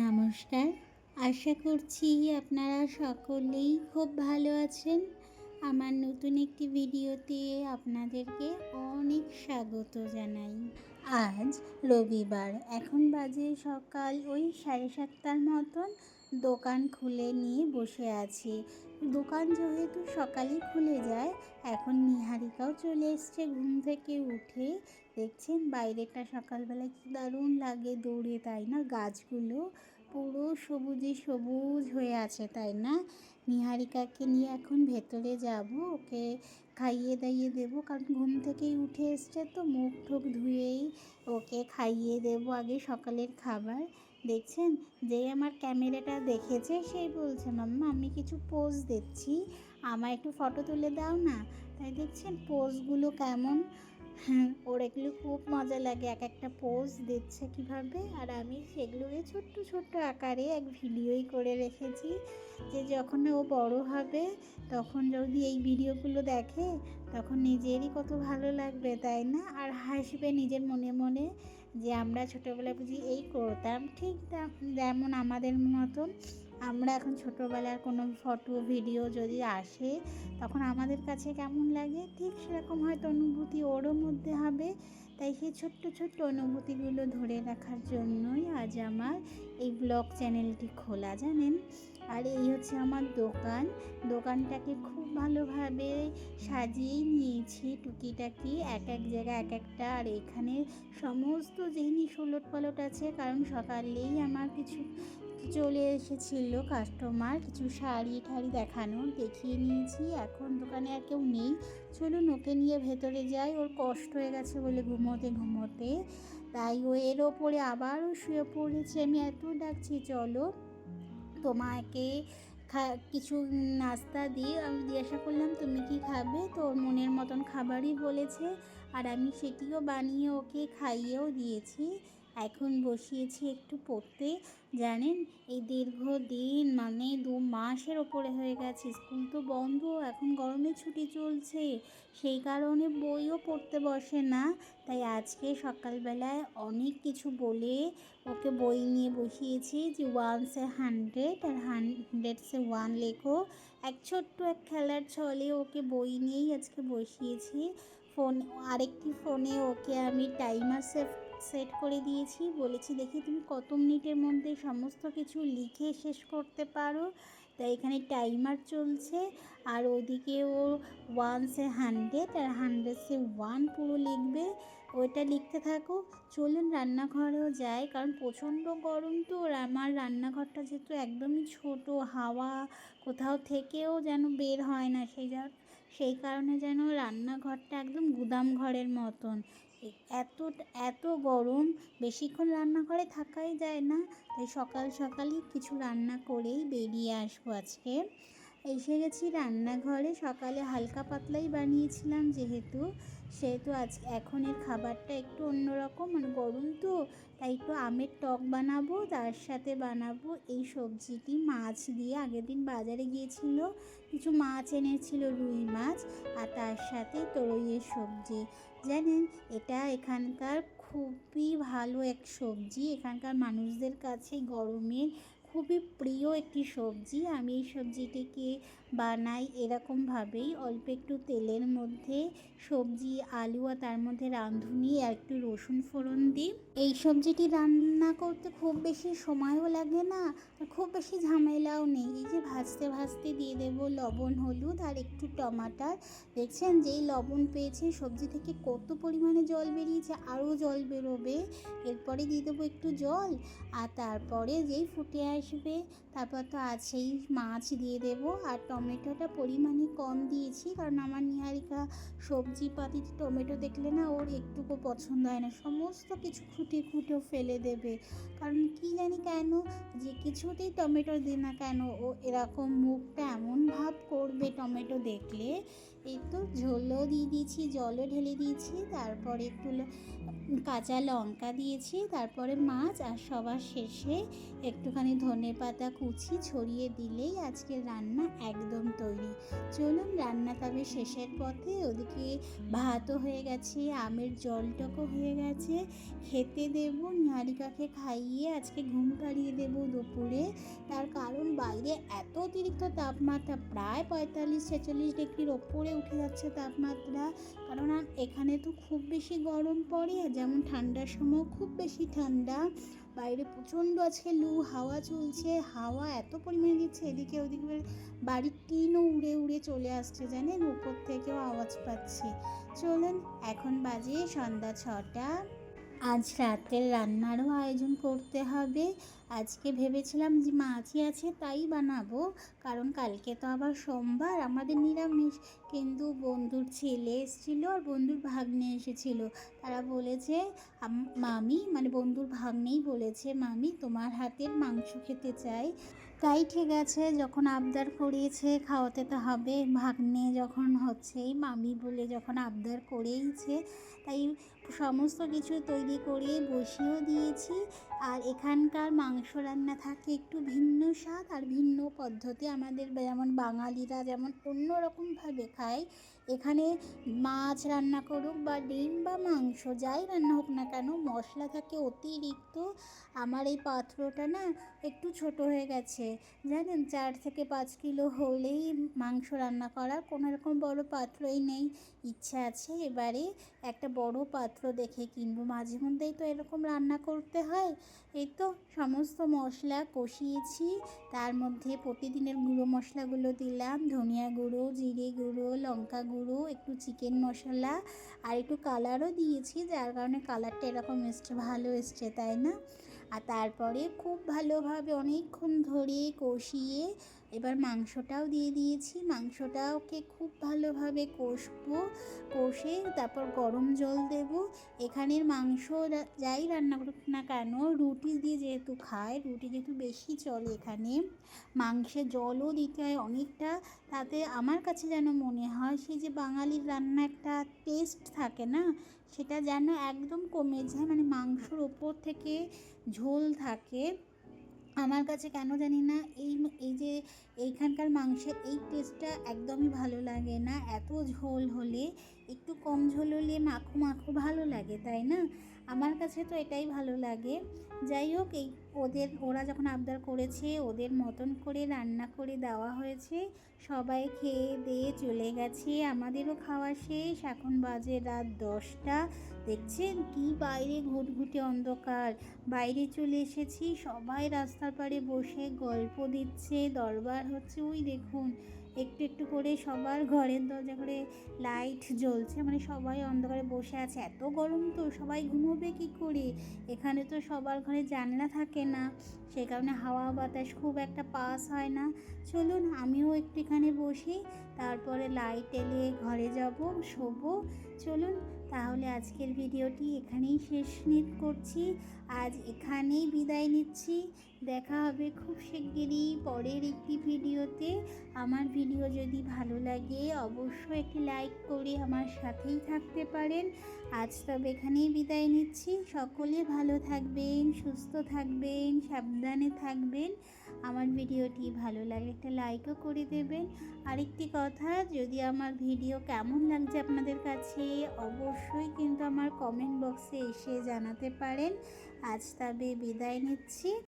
নমস্কার। আশা করছি আপনারা সকলেই খুব ভালো আছেন। আমার নতুন একটি ভিডিওতে আপনাদেরকে অনেক স্বাগত জানাই। আজ রবিবার, এখন বাজে সকাল ওই 7:30টার মতন। দোকান খুলে নিয়ে বসে আছি। দোকান যেহেতু সকালেই খুলে যায়, এখন নিহারিকাও চলে এসছে ঘুম থেকে উঠে। দেখছেন বাইরেটা সকালবেলা কি দারুণ লাগে দৌড়ে, তাই না? গাছগুলো পুরো সবুজে সবুজ হয়ে আছে, তাই না? নিহারিকাকে নিয়ে এখন ভেতরে যাব, ওকে খাইয়ে দাইয়ে দেবো, কারণ ঘুম থেকেই উঠে এসছে তো মুখ ঠুক ধুয়েই ওকে খাইয়ে দেবো আগে সকালের খাবার। দেখছেন, যেই আমার ক্যামেরাটা দেখেছে সেই বলছে, মাম্মা আমি কিছু পোজ দিচ্ছি, আমার একটু ফটো তুলে দাও না। তাই দেখছেন পোজগুলো কেমন। হ্যাঁ, ওর এগুলো খুব মজা লাগে, এক একটা পোজ দিচ্ছে কীভাবে। আর আমি সেগুলোকে ছোট্ট ছোট্ট আকারে এক ভিডিওই করে রেখেছি, যে যখন ও বড় হবে তখন যদি এই ভিডিওগুলো দেখে তখন নিজেরই কত ভালো লাগবে, তাই না? আর হাসবে নিজের মনে মনে যে আমরা ছোটোবেলায় বুঝি এই করতাম, ঠিক যেমন আমাদের মতন আমরা এখন ছোটোবেলার কোনো ফটো ভিডিও যদি আসে তখন আমাদের কাছে কেমন লাগে, ঠিক সেরকম হয়তো অনুভূতি ওরও মধ্যে হবে। তাই সেই ছোট্ট ছোট্ট অনুভূতিগুলো ধরে রাখার জন্যই আজ আমার এই ব্লগ চ্যানেলটি খোলা, জানেন। আর এই হচ্ছে আমার দোকান। দোকানটাকে খুব ভালোভাবে সাজিয়েই নিয়েছি, টুকিটাকি এক এক জায়গায় এক একটা। আর এখানে সমস্ত জিনিস ওলটপালট আছে, কারণ সকালেই আমার কিছু চলে এসেছিলো কাস্টমার, কিছু শাড়ি ঠাড়ি দেখানোর, দেখিয়ে নিয়েছি। এখন দোকানে আর কেউ নেই, চলুন ওকে নিয়ে ভেতরে যাই। ওর কষ্ট হয়ে গেছে বলে ঘুমোতে ঘুমোতে, তাই ও এর ওপরে আবারও শুয়ে পড়েছে। আমি এত ডাকছি চলো তোমাকে কিছু নাস্তা দিয়ে। আমি জিজ্ঞাসা করলাম তুমি কি খাবে, তো ওর মনের মতন খাবারই বলেছে, আর আমি সেটিও বানিয়ে ওকে খাইয়েও দিয়েছি। এখন বসিয়েছি একটু পড়তে। জানেন, এই দীর্ঘদিন মানে 2 মাসের ওপরে হয়ে গেছে, স্কুল তো বন্ধ, এখন গরমের ছুটি চলছে, সেই কারণে বইও পড়তে বসে না। তাই আজকে সকালবেলায় অনেক কিছু বলে ওকে বই নিয়ে বসিয়েছি, যে 1 से 100 আর 100 से 1 লেখো। এক ছোট্ট এক খেলার ছলে ওকে বই নিয়েই আজকে বসিয়েছি। আরেকটি ফোনে ওকে আমি টাইমার সেট করে দিয়েছি, বলেছি দেখি তুমি কত মিনিটের মধ্যে সমস্ত কিছু লিখে শেষ করতে পারো। তাই এখানে টাইমার চলছে, আর ওদিকে ও 1 से 100 আর 100 से 1 পুরো লিখবে। ওইটা লিখতে থাকো। চলুন রান্নাঘরেও যাই, কারণ প্রচণ্ড গরম তো। আর আমার রান্নাঘরটা যেহেতু একদমই ছোট, হাওয়া কোথাও থেকেও যেন বের হয় না, সেই কারণে যেন রান্নাঘরটা একদম গুদাম ঘরের মতন। এত এত গরম, বেশিক্ষণ রান্নাঘরে থাকাই যায় না। তাই সকাল সকালই কিছু রান্না করেই বেরিয়ে আসবো আজকে। এসে গেছি রান্নাঘরে। সকালে হালকা পাতলাই বানিয়েছিলাম, সেহেতু এখনের খাবারটা একটু অন্যরকম, মানে গরম তো, তাই একটু আমের টক বানাবো, তার সাথে বানাবো এই সবজিটি মাছ দিয়ে। আগের দিন বাজারে গিয়েছিল, কিছু মাছ এনেছিল, রুই মাছ, আর তার সাথে তরইয়ের সবজি। জানেন, এটা এখানকার খুবই ভালো এক সবজি, এখানকার মানুষদের কাছে গরমের খুবই প্রিয় একটি সবজি। আমি এই সবজিটিকে বানাই এরকমভাবেই, অল্প একটু তেলের মধ্যে সবজি, আলু, আর তার মধ্যে রাঁধুনি আর একটু রসুন ফোড়ন দিই। এই সবজিটি রান্না করতে খুব বেশি সময়ও লাগে না, আর খুব বেশি ঝামেলাও নেই। এই যে ভাজতে ভাজতে দিয়ে দেবো লবণ, হলুদ আর একটু টমাটার। দেখছেন যেই লবণ পেয়েছে সবজি থেকে কত পরিমাণে জল বেরিয়েছে, আরও জল বেরোবে। এরপরে দিয়ে দেবো একটু জল, আর তারপরে যেই ফুটে আসবে তারপর তো আছেই মাছ দিয়ে দেবো। আর টমেটোটা পরিমাণে কম দিয়েছি, কারণ আমার নিহারিকা সবজি পাতিতে টমেটো দেখলে না ওর একটুকু পছন্দ হয় না, সমস্ত কিছু খুঁটে খুঁটেও ফেলে দেবে। কারণ কি জানি কেন, যে কিছুতেই টমেটো দিই না কেন ও এরকম মুখটা এমন ভাব করবে টমেটো দেখলে, এই তো ঝোলও দিয়ে দিয়েছি, জলও ঢেলে দিয়েছি, তারপরে একটু কাঁচা লঙ্কা দিয়েছি, তারপরে মাছ, আর সবার শেষে একটুখানি ধনেপাতা কুচি ছড়িয়ে দিলেই আজকের রান্না একদম তৈরি। চলুন, রান্না তবে শেষের পথে। ওদিকে ভাতও হয়ে গেছে, আমের জলটুকু হয়ে গেছে, খেতে দেব। নিহারিকাকে খাইয়ে আজকে ঘুম পাড়িয়ে দেবো দুপুরে। তার কারণ বাইরে এত অতিরিক্ত তাপমাত্রা, প্রায় 45-46 ডিগ্রির ওপরে উঠে যাচ্ছে তাপমাত্রা। কারণ এখানে তো খুব বেশি গরম পড়ে, যেমন ঠান্ডার সময় খুব বেশি ঠান্ডা। বাইরে প্রচণ্ড আজকে লু হাওয়া চলছে, হাওয়া এত পরিমাণে দিচ্ছে, এদিকে ওদিকে বাড়ির টিনও উড়ে উড়ে চলে আসছে, জানেন, উপর থেকেও আওয়াজ পাচ্ছি। চলুন, এখন বাজে সন্ধ্যা 6টা। আজ রাতের রান্নারও আয়োজন করতে হবে। আজকে ভেবেছিলাম যে মাছই আছে তাই বানাবো, কারণ কালকে তো আবার সোমবার, আমাদের নিরামিষ। কিন্তু বন্ধুর ছেলে এসেছিলো আর বন্ধুর ভাগ্নে এসেছিলো। তারা বলেছে মামি, মানে বন্ধুর ভাগ্নেই বলেছে, মামি তোমার হাতের মাংস খেতে চাই। তাই ঠিক আছে, যখন আবদার করিয়েছে খাওয়াতে তো হবে। ভাগ্নে যখন হচ্ছেই, মামি বলে যখন আবদার করেইছে, তাই সমস্ত কিছু তৈরি করে বসিয়েও দিয়েছি। আর এখানকার মাংস রান্না থাকে একটু ভিন্ন স্বাদ আর ভিন্ন পদ্ধতি। আমাদের যেমন বাঙালিরা যেমন অন্য রকমভাবে খায়, এখানে মাছ রান্না করুক বা ডিম বা মাংস যাই রান্না হোক না কেন, মশলা থাকে অতিরিক্ত। আমার এই পাত্রটা না একটু ছোট হয়ে গেছে, জানেন, 4 থেকে 5 কিলো হলেই মাংস রান্না করার, কোনো রকম বড় পাত্রই নেই। ইচ্ছা আছে এবারে একটা বড় পাত্র দেখে কিনবো, মাঝে মধ্যেই তো এরকম রান্না করতে হয়। এই তো সমস্ত মশলা কষিয়েছি, তার মধ্যে প্রতিদিনের গুঁড়ো মশলাগুলো দিলাম, ধনিয়া গুঁড়ো, জিরে গুঁড়ো, লঙ্কা গুঁড়ো, একটু চিকেন মশলা, আর একটু কালারও দিয়েছি, যার কারণে কালারটা এরকম এসছে, ভালো এসছে, তাই না? আর তারপরে খুব ভালোভাবে অনেকক্ষণ ধরে কষিয়ে এবার মাংসটাও দিয়ে দিয়েছি। মাংসটাকে খুব ভালোভাবে কষবো, কষে তারপর গরম জল দেব। এখানের মাংস যাই রান্না করুক না কেন, রুটি দিয়ে যেহেতু খায়, রুটি যেহেতু বেশি চলে এখানে, মাংসে জলও দিতে হয় অনেকটা। তাতে আমার কাছে যেন মনে হয় সেই যে বাঙালির রান্না একটা টেস্ট থাকে না, সেটা যেন একদম কমে যায়, মানে মাংসর ওপর থেকে ঝোল থাকে। আমার কাছে কেন জানি না এই যে এইখানকার মাংসের এই টেস্টটা একদমই ভালো লাগে না। এত ঝোল হলে, একটু কম ঝোল হলে মাখো মাখো ভালো লাগে, তাই না? আমার কাছে তো এটাই ভালো লাগে। যাই হোক, ওরা যখন আবদার করেছে, ওদের মতন করে রান্না করে দেওয়া হয়েছে। সবাই খেয়ে দিয়ে চলে গেছে, আমাদেরও খাওয়া শেষ। এখন বাজে রাত 10টা। দেখছেন কি বাইরে ঘুটঘুটে অন্ধকার, বাইরে চলে এসেছি, সবাই রাস্তার পাড়ে বসে গল্প দিচ্ছে, দরবার হচ্ছে। ওই দেখুন, একটু একটু করে সবার ঘরের দরজা করে লাইট জ্বলছে, মানে সবাই অন্ধকারে বসে আছে। এত গরম তো সবাই ঘুমোবে কী করে? এখানে তো সবার ঘরে জানলা থাকে না, সে কারণে হাওয়া বাতাস খুব একটা পাস হয় না। চলুন, আমিও একটু এখানে বসি, তারপরে লাইট এলে ঘরে যাব, শোবো। চলুন, তাহলে আজকের ভিডিওটি এখানেই শেষ করছি। আজ এখানেই বিদায় নিচ্ছি। দেখা হবে খুব শিগগিরই পরের একটি ভিডিওতে। আমার ভিডিও যদি ভালো লাগে অবশ্যই একটি লাইক করে আমার সাথেই থাকতে পারেন। আজ তবে এখানেই বিদায় নিচ্ছি। সকলে ভালো থাকবেন, সুস্থ থাকবেন, সাবধানে থাকবেন। আমার ভিডিওটি ভালো লাগলে একটা লাইকও করে দেবেন। আরেকটি কথা, যদি আমার ভিডিও কেমন লাগছে আপনাদের কাছে, অবশ্যই কিন্তু আমার কমেন্ট বক্সে এসে জানাতে পারেন। আজ তবে বিদায় নিচ্ছি।